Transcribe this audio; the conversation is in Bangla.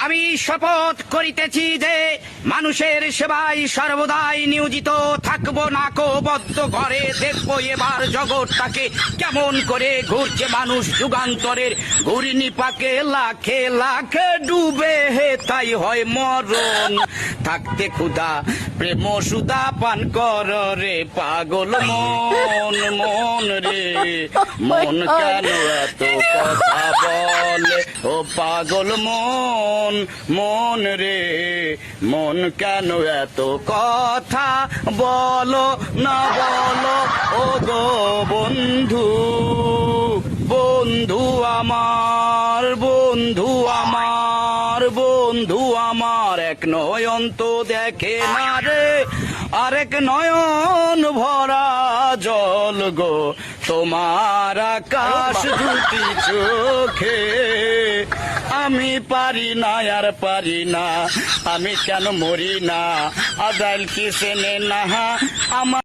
আমি শপথ করিতেছি যে মানুষের সেবায় সর্বদাই নিয়োজিত থাকব। নাকবদ্ধ ঘরে দেখবো এবার জগৎটাকে কেমন করে ঘুরছে মানুষ যুগান্তরের ঘূর্ণিপাকে লাখে লাখে ডুবে হে তাই হয় মরণ। থাকতে ক্ষুধা প্রেম সুধা পান কর রে পাগল মন। মন রে মন কেন এত কথা বলে ও পাগল মন। মন রে মন কেন এত কথা বলো না বলো ও গো বন্ধু। বন্ধু আমার বন্ধু আমার বন্ধু আমার এক নয়ন তো দেখে না রে আরেক নয়ন ভরা জল গো তোমার আকাশ দুটি চোখে। আমি পারি না আর পারি না আমি কেন মরি না আদাল কি সেনে না আমার